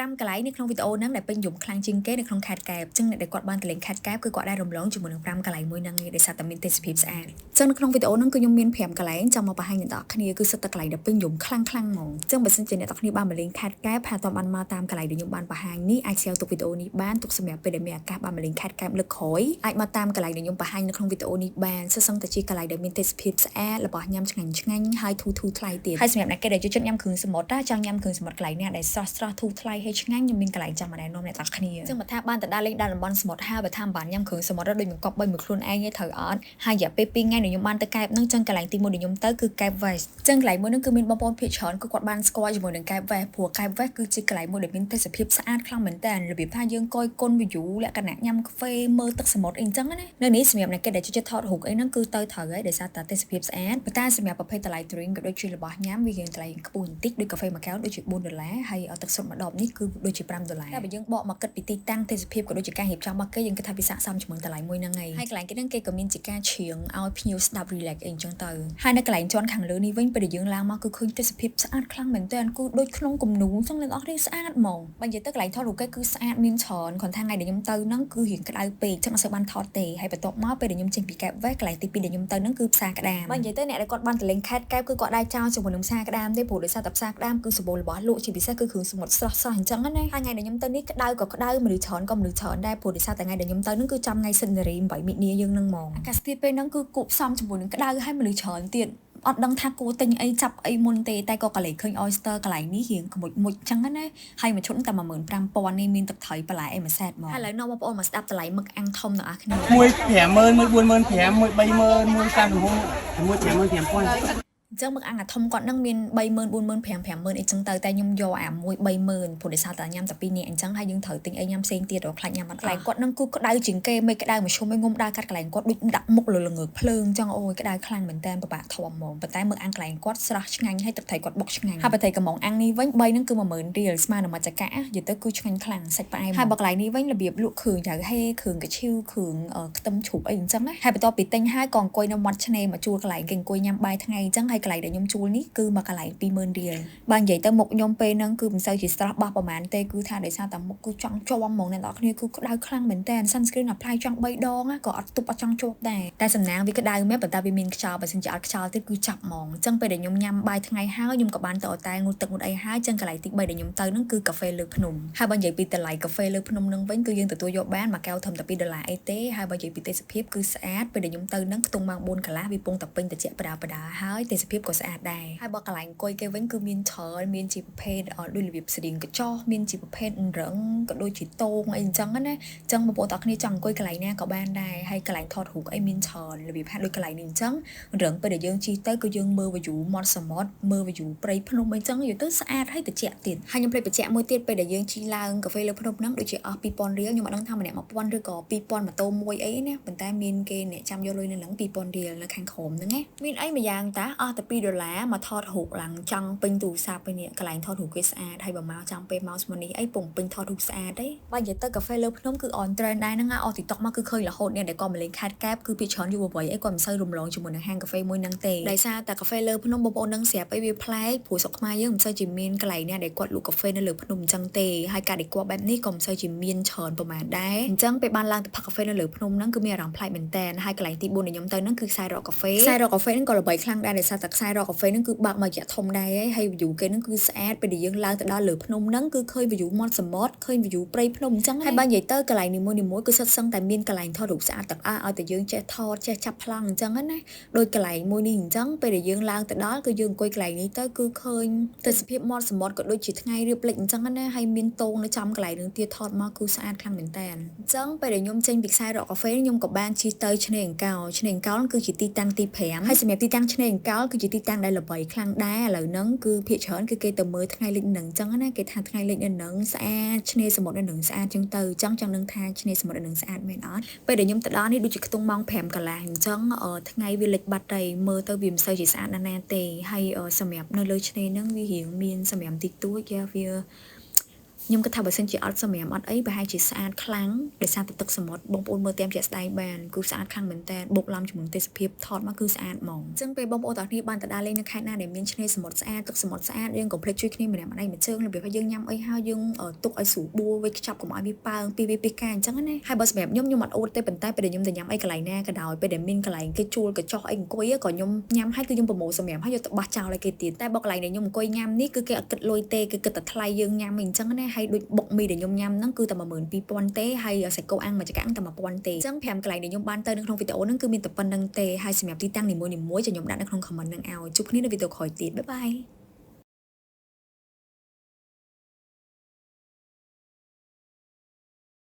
5 កន្លែងនៅក្នុងវីដេអូហ្នឹងដែលពេញនិយមខ្លាំងជាងគេនៅក្នុងខេត្តកែបអញ្ចឹងអ្នកដែលគាត់បានទៅលេងខេត្តកែបគឺគាត់ได้រំលងជាមួយនឹង5 កន្លែងមួយហ្នឹងឯងដែលសារតែមានទេសភាពស្អាតអញ្ចឹងនៅក្នុងវីដេអូហ្នឹងគឺខ្ញុំមាន5 កន្លែងចង់មកបង្ហាញអ្នកនរគ្នាគឺសិតតែកន្លែងដែលពេញនិយមខ្លាំងៗហ្មងអញ្ចឹងបើសិនជាអ្នកនរគ្នាបានមកលេងខេត្តកែបហើយអត់បានមកតាមកន្លែងដែលខ្ញុំបានបង្ហាញនេះអាច share ទុកវីដេអូនេះបានទុកសម្រាប់ពេលដែលមានឱកាសបានមកលេងខេត្តកែបលើកក្រោយអាចមកតាមកន្លែងដែលខ្ញុំបង្ហាញនៅក្នុងវីដេអូនេះបានសិស្សឹងតែជាកន្លែងដែលមានទេសភាពស្អាតរបស់ញ៉ាំឆ្ងាញ់ៗហើយធូរថ្លៃទៀតហើយសម្រាប់អ្នកគេដែលចូលចិត្តញ៉ាំគ្រឿងសមុទ្រចង់ញ៉ាំគ្រឿងសមុទ្រកន្លែងណាដែលស្រស់ធូរថ្លៃហើយឆ្ងាញ់ខ្ញុំមានកន្លែងចាំមកណែនាំអ្នកទាំងគ្នាចឹងបើថាបានទៅដើរលេងដល់តំបន់សមុទ្រហើយបើថាមិនបានញ៉ាំគ្រឿងសមុទ្រដូចមិនកប់បីមួយខ្លួនឯងទេត្រូវអត់ហើយរយៈពេល2ថ្ងៃដែលខ្ញុំបានទៅកែបហ្នឹងចឹងកន្លែងទី1ដែលខ្ញុំទៅគឺកែប West ចឹងកន្លែងមួយហ្នឹងគឺមានបងប្អូនភាគច្រើនគឺគាត់បានស្គាល់ជាមួយនឹងកែប West ព្រោះកែប West គឺជាកន្លែងមួយដែលមានទេសភាពស្អាតខ្លាំងមែនតើរបៀបថាយើងគយគុណ view លក្ខណៈញ៉ាំកាហ្វេមើលទឹកសមុទ្រអីចឹងណានៅនេះសម្រាប់អ្នកគេដែលចូលចិត្តថតរូបអីហ្នឹងគឺទៅត្រូវហើយដោយសារតែទេសភាពស្អាតប៉ុន្តែសម្រាប់ប្រភេទតម្លៃ drink ក៏ដូចជារបស់ញ៉ាំវាយើងតម្លៃខ្ពស់បន្តិចដូចកាហ្វេមួយកែវដូចជា$4ហើយទឹកសុទ្ធមួយដបនេះគឺដូចជា$5តែបើយើងបកមកគិតពីទីតាំងទេសភាពក៏ដូចជាការរៀបចំរបស់គេយើងគិតថាវាស័ក្តិសមជាមួយតម្លៃមួយហ្នឹងឯងហើយកន្លែងគេហ្នឹងគេក៏មានជាការច្រៀងឲ្យភ្ញៀវស្ដាប់ relax អីចឹងទៅហើយនៅកន្លែងជាន់ខាងលើនេះវិញពេលដែលយើងឡើងមកគឺឃើញទេសភាពស្អាតខ្លាំងមែនទែនគឺដូចក្នុងគំនូរចឹងអ្នកនរគ្នាស្អាតហ្មងបើនិយាយទៅកន្លែងថតរូបគេគឺស្អាតមានច្រើនគ្រាន់ថាថ្ងៃដែលខ្ញុំទៅហ្នឹងគឺរៀងក្តៅពេកចឹងអត់សូវបានថតទេហើយបន្ទាប់មកពេលដែលខ្ញុំចេញពីកែប West កន្លែងទី2ដែលខ្ញុំទៅហ្នឹងគឺផ្សារក្តាមបើនិយាយទៅអ្នកដែលគាត់បានទៅលេងខេត្តកែបគឺគាត់ដែរចោលជាមួយនឹងផ្សារក្តាមទេព្រោះដោយសារតែផ្សារក្តាមគឺសម្បូររបស់លក់ជាពិសេសគឺគ្រឿងសមុទ្រស្រស់ៗអញ្ចឹងណាហើយថ្ងៃដែលខ្ញុំទៅនេះក្តៅក៏ក្តៅមនុស្សច្រើនក៏មនុស្សច្រើនដែរព្រោះដោយសារតែថ្ងៃដែលខ្ញុំទៅហ្នឹងគឺចំថ្ងៃសិននារី8មិនិនាយើងហ្នឹងហ្មងអាកាសធាតុពេលហ្នឹងគឺគួបផ្សំជាមួយនឹងក្តៅហើយមនុស្សច្រើនទៀតអត់ដឹងថាគួរទិញអីចាប់អីមុនទេតែក៏កន្លែងឃើញ oyster កន្លែងនេះរៀងក្មួយមុជចឹងណាហើយមួយឈុតតែ15000នេះមានទឹកត្រីបន្លែអីមួយសែតហ្មងហើយឥឡូវនាំបងប្អូនមកស្ដាប់តម្លៃមឹកអាំងធំទាំងអស់គ្នាមួយ50000មួយ45000មួយ30000មួយ35មួយ55000អញ្ចឹងមកអាំងអាធំគាត់នឹងមាន30000 40000 50000 50000អីចឹងទៅតែខ្ញុំយកអាមួយ30000ព្រោះដោយសារតែញ៉ាំតែ2នាក់អញ្ចឹងហើយយើងត្រូវទិញអីញ៉ាំផ្សេងទៀតរកខ្លាចញ៉ាំអត់ខ្លាចគាត់នឹងគូក្តៅជាងគេមិនក្តៅមធ្យមឯងងុំដើរកាត់កន្លែងគាត់ដូចដាក់មុខលើល្ងើកភ្លើងចឹងអូយក្តៅខ្លាំងមែនតើពិបាកធំហ្មងប៉ុន្តែមើលអាំងកន្លែងគាត់ស្រស់ឆ្ងាញ់ហើយទឹកត្រីគាត់បុកឆ្ងាញ់ហើយបើត្រីកំងអាំងនេះវិញ3ហ្នឹងគឺ10000រៀលស្មើនឹងមួយចកានិយាយទៅគឺឆ្ងាញ់ខ្លាំងសាច់ផ្អែមហើយបើកន្លែងនេះវិញរបៀបលក់គ្រឿងចៅហេគ្រឿងកាឈីវគ្រឿងខ្ទឹមជ្រូកអីអញ្ចឹងណាហើយបន្ទាប់ពីទិញហើយក៏អង្គុយនៅមាត់ឆ្នេរមកជួលកន្លែងគេអង្គុយញ៉ាំបាយថ្ងៃអញ្ចឹងហើយកន្លែងដែលខ្ញុំជួលនេះគឺមកកន្លែង20000រៀលបើនិយាយទៅមុខខ្ញុំពេលហ្នឹងគឺមិនសូវជាស្រស់បោះប្រហែលទេគឺថាដោយសារតែមុខគឺចង់ជាប់ហ្មងអ្នកនរគ្នាគឺក្តៅខ្លាំងមែនតើ sunscreen apply ចង់3ដងក៏អត់ទប់អត់ចង់ជាប់ដែរតែសំណាងវាក្តៅមែនប៉ុន្តែវាមានខ្យល់បើសិនជាអត់ខ្យល់ទៀតគឺចាប់ហ្មងអញ្ចឹងពេលដែលខ្ញុំញ៉ាំបាយថ្ងៃហើយខ្ញុំក៏បានទៅអត់តែងូតទឹកងូតអីហើយអញ្ចឹងកន្លែងទី3ដែលខ្ញុំទៅហ្នឹងគឺកាហ្វេលើភ្នំហើយបើនិយាយពីតម្លៃកាហ្វេលើភ្នំហ្នឹងវិញគឺយើងទទួលយកបានមួយកែវធំតែ$2អីទេហើយបើនិយាយពីទេសភាពគឺស្អាតពេលដែលខ្ញុំទៅហ្នឹងខ្ទង់ម៉ោង4កន្លះវាពងតែពេញតិចបដាហើយទេសភាពក៏ស្អាតដែរហើយបើកន្លែងអង្គុយគេវិញគឺមានច្រើនមានជាប្រភេទដូចរបៀបស្រៀងកញ្ចោះមានជាប្រភេទរឹងក៏ដូចជាតោងអីអញ្ចឹងណាអញ្ចឹងបងប្អូនទាំងគ្នាចង់អង្គុយកន្លែងណាក៏បានដែរហើយកន្លែងថតរូបអីមានច្រើនរបៀបហាក់ដូចកន្លែងនេះអញ្ចឹងរឹងពេលដែលយើងជិះទៅគឺយើងមើល view មាត់សមុទ្រមើល view ព្រៃភ្នំអីអញ្ចឹងនិយាយទៅស្អាតហើយត្រជាក់ទៀតហើយខ្ញុំភ្លេចបញ្ជាក់មួយទៀតពេលដែលយើងជិះឡើងកាហ្វេលើភ្នំហ្នឹងដូចជាអស់2000រៀលខ្ញុំអត់ដឹងថាម្នាក់1000ឬក៏2000ម៉ូតូមួយអីណាប៉ុន្តែមានគេអ្នកចាំយកលុយនៅហ្នឹង2000រៀលនៅខាងក្រោមហ្នឹងណាមានអីមួយយ៉ាងតាអស់តែ$2មកថតរូបឡើងចង់ពេញទូរស័ព្ទពេលនេះកន្លែងថតរូបគេស្អាតហើយបើមកចង់ពេលមកស្មុននេះអីពងពេញថតរូបស្អាតទេបើនិយាយទៅកាហ្វេលើភ្នំគឺ on trend ដែរហ្នឹងអស់ TikTok មកគឺឃើញរហូតអ្នកដែលគាត់មកលេងខេត្តកែបគឺភាគច្រើនយុវវ័យអីគាត់មិនសូវរំលងជាមួយនឹងហាងកាហ្វេមួយហ្នឹងទេដោយសារតែកាហ្វេលើភ្នំបងប្អូននឹងស្រាប់អីវាប្លែកព្រោះស្រុកខ្មែរយើងមិនសូវជាមានកន្លែងណាដែលគាត់លក់កាហ្វេនៅលើភ្នំអញ្ចឹងទេហើយការដែលគាត់បែបនេះក៏មិនសូវជាមានច្រើនប្រហែលដែរអញ្ចឹងពេលបានឡើងទៅផឹកកាហ្វេនៅលើភ្នំហ្នឹងគឺមានអារម្មណ៍ប្លែកមែនតើហើយកន្លែងទី4ដែលខ្ញុំទៅហ្នឹងគឺខ្សែរ៉កកាហ្វេហ្នឹងក៏ល្បីខ្លាំងដែរដោយសារតែខ្សែរ៉កកាហ្វេហ្នឹងគឺបើកមករយៈធំដែរហើយ view គេហ្នឹងគឺស្អាតពេលដែលយើងឡើងទៅដល់លើភ្នំហ្នឹងគឺឃើញ view មាត់សមុទ្រឃើញ view ព្រៃភ្នំអញ្ចឹងហើយបើនិយាយទៅកន្លែងនីមួយៗគឺសុទ្ធសឹងតែមានកន្លែងថតរូបស្អាតទាំងអស់ឲ្យតែយើងចេះថតចេះចាប់ប្លង់អញ្ចឹងណាដោយកន្លែងមួយនេះអញ្ចឹងពេលដែលយើងឡើងទៅដល់គឺយើងអង្គុយកន្លែងនេះទៅគឺឃើញទេសភាពមាត់សមុទ្រក៏ដូចជាថ្ងៃរៀបលិចអញ្ចឹងណាហើយមានតោងនៅចំកន្លែងនឹងទៀតថតមកគឺស្អាតខ្លាំងមែនតើអញ្ចឹងពេលដែលខ្ញុំចេញពីខ្សែរ៉កកាហ្វេខ្ញុំក៏បានជិះទៅឆ្នេរអង្កោគឺជាទីតាំងទី5ហើយសម្រាប់ទីតាំងឆ្នេរអង្កោគឺជាទីតាំងដែលល្បីខ្លាំងដែរឥឡូវហ្នឹងគឺភាគច្រើនគឺគេទៅមើលថ្ងៃលិចនឹងអញ្ចឹងណាគេថាថ្ងៃលិចនៅនឹងស្អាតឆ្នេរសមុទ្រនៅនឹងស្អាតអញ្ចឹងទៅចង់នឹងថាឆ្នេរសមុទ្រនៅនឹងស្អាតមែនអត់ពេលដែលខ្ញុំទៅដល់នេះដូចជាខ្ទង់ម៉ោង5កន្លះអញ្ចឹងថ្ងៃវាលិចបាត់ទៅមើលទៅវាមិនសូវជាស្អាតណាស់ទេហើយសម្រាប់នៅលើឆ្នេរហ្នឹងវារៀងមានសម្រាប់តិចតួចវា ខ្ញុំគិតថាបើសិនជាអត់សម្រាប់អត់អីប្រហែលជាស្អាតខ្លាំងដោយសារតែទឹកសមុទ្របងប្អូនមើលតាមជាក់ស្ដែងបានគឺស្អាតខ្លាំងមែនតើបុកឡំជាមួយទេសភាពថតមកគឺស្អាតហ្មងអញ្ចឹងពេលបងប្អូនទាំងគ្នាបានទៅដើរលេងនៅខេត្តណាដែលមានឆ្នេរសមុទ្រស្អាតទឹកសមុទ្រស្អាតយើងកុំភ្លេចជួយគ្នាម្នាក់ម្នាក់មួយជើងរបៀបថាយើងញ៉ាំអីហើយយើងទុកឲ្យស្រួលបួរវេខ្ចប់កុំឲ្យវាប៉ើងពីវាពីកាអញ្ចឹងណាហើយបើសម្រាប់ខ្ញុំអត់អួតទេប៉ុន្តែពេលដែលខ្ញុំទៅញ៉ាំអីកន្លែងណាក៏ដោយពេលដែលមានកន្លែងគេជួលកញ្ចុះអីអង្គុយក៏ខ្ញុំញ៉ាំហើយគឺខ្ញុំប្រមូលសម្រាប់ហើយយកទៅបោះចោលឲ្យគេទៀតតែបើកន្លែងដែលខ្ញុំអង្គុយញ៉ាំនេះគឺគេអត់គិតលុយទេគឺគិតតែថ្លៃយើងញ៉ាំអញ្ចឹងណាហើយដូចបុកមីដែលខ្ញុំញ៉ាំហ្នឹងគឺតែ12000ទេហើយសាច់គោអាំងមួយចង្កាំងតែ1000ទេអញ្ចឹង5កន្លែងដែលខ្ញុំបានទៅនៅក្នុងវីដេអូហ្នឹងគឺមានតែប៉ុណ្្នឹងទេហើយសម្រាប់ទីតាំងនីមួយៗចាំខ្ញុំដាក់នៅក្នុង comment ហ្នឹងឲ្យជួបគ្នានៅវីដេអូក្រោយទៀតបាយបាយ